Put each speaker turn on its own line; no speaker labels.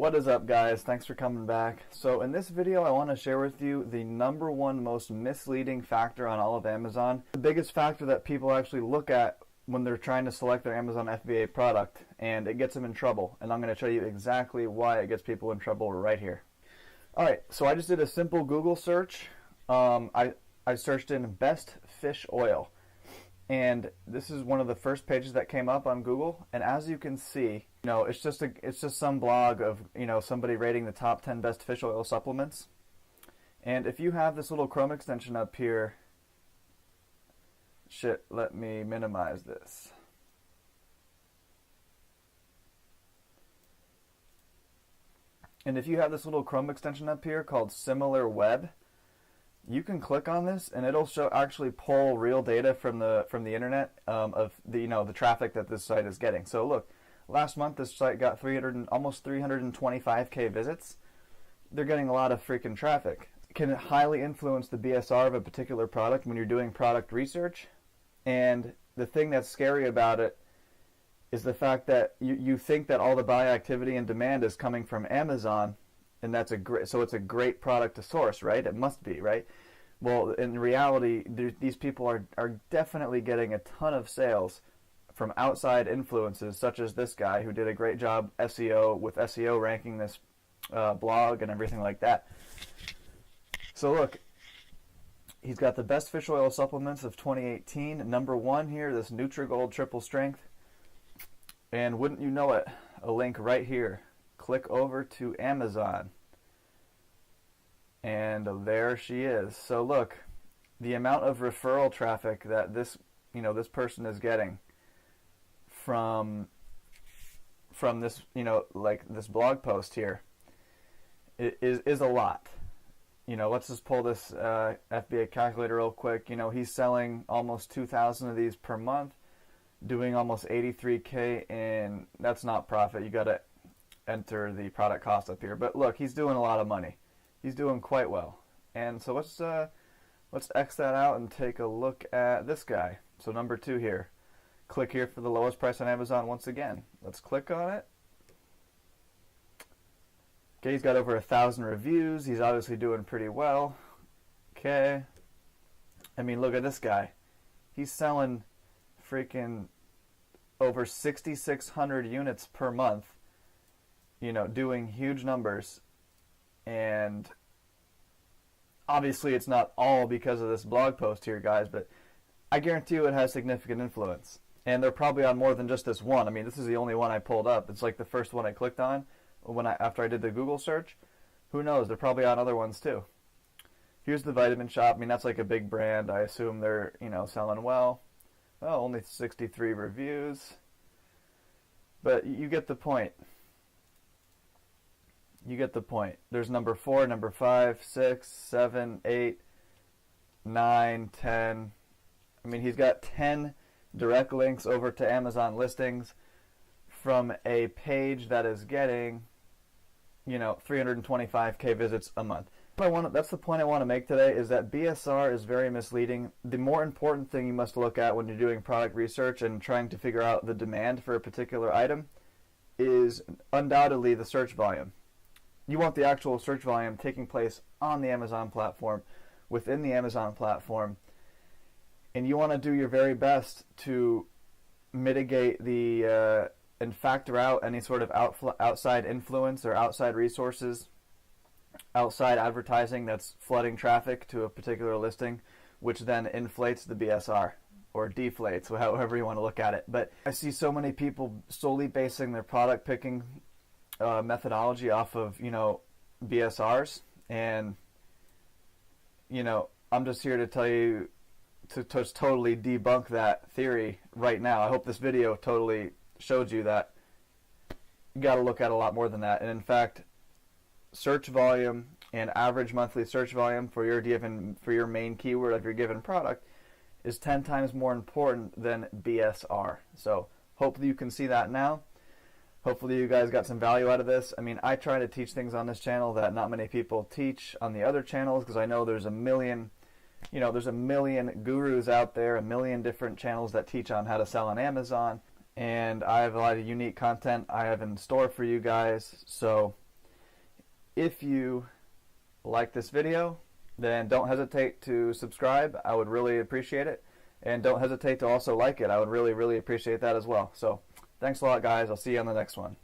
What is up, guys? Thanks for coming back. So in this video I want to share with you the #1 most misleading factor on all of Amazon. The biggest factor that people actually look at when they're trying to select their Amazon FBA product, and it gets them in trouble. And I'm going to show you exactly why it gets people in trouble right here. Alright, so I just did a simple Google search. I searched in best fish oil. And this is one of the first pages that came up on Google, and as you can see, it's just some blog of, somebody rating the top 10 best fish oil supplements. And if you have this little Chrome extension up here, let me minimize this. And if you have this little Chrome extension up here called Similar Web, you can click on this and it'll actually pull real data from the internet of the traffic that this site is getting. So look, last month this site got almost 325K visits. They're getting a lot of freaking traffic. It can highly influence the BSR of a particular product when you're doing product research. And the thing that's scary about it is the fact that you think that all the buy activity and demand is coming from Amazon. And that's it's a great product to source, right? It must be, right? Well, in reality, these people are definitely getting a ton of sales from outside influences, such as this guy who did a great job with SEO ranking this blog and everything like that. So look, he's got the best fish oil supplements of 2018. #1 here, this Nutrigold Triple Strength. And wouldn't you know it, a link right here. Click over to Amazon, and there she is. So look, the amount of referral traffic that this person is getting from this this blog post here is a lot. Let's just pull this FBA calculator real quick. He's selling almost 2,000 of these per month, doing almost 83K, and that's not profit. You got to enter the product cost up here, but look, he's doing a lot of money. He's doing quite well. And so let's X that out and take a look at this guy. So #2 here. Click here for the lowest price on Amazon once again. Let's click on it. Okay, he's got over 1,000 reviews. He's obviously doing pretty well. Okay. I mean, look at this guy. He's selling freaking over 6,600 units per month. Doing huge numbers, and obviously it's not all because of this blog post here, guys, but I guarantee you it has significant influence, and they're probably on more than just this one. I mean, this is the only one I pulled up. It's like the first one I clicked on after I did the Google search. Who knows, they're probably on other ones too. Here's the Vitamin Shop. I mean, that's like a big brand. I assume they're selling well. Oh, only 63 reviews, but you get the point. You get the point. There's #4, #5, 6, 7, 8, 9, 10. I mean, he's got 10 direct links over to Amazon listings from a page that is getting, 325K visits a month. That's the point I want to make today, is that BSR is very misleading. The more important thing you must look at when you're doing product research and trying to figure out the demand for a particular item is undoubtedly the search volume. You want the actual search volume taking place on the Amazon platform, within the Amazon platform, and you want to do your very best to mitigate and factor out any sort of outside influence or outside resources, outside advertising that's flooding traffic to a particular listing, which then inflates the BSR or deflates, however you want to look at it. But I see so many people solely basing their product picking methodology off of BSRs, and I'm just here to tell you to totally debunk that theory right now. I hope this video totally showed you that you got to look at a lot more than that. And in fact, search volume and average monthly search volume for your main keyword of your given product is 10 times more important than BSR. So hopefully you can see that now. Hopefully you guys got some value out of this. I mean, I try to teach things on this channel that not many people teach on the other channels, because I know there's a million gurus out there, a million different channels that teach on how to sell on Amazon. and I have a lot of unique content I have in store for you guys. So if you like this video, then don't hesitate to subscribe. I would really appreciate it. And don't hesitate to also like it. I would really, really appreciate that as well. So thanks a lot, guys. I'll see you on the next one.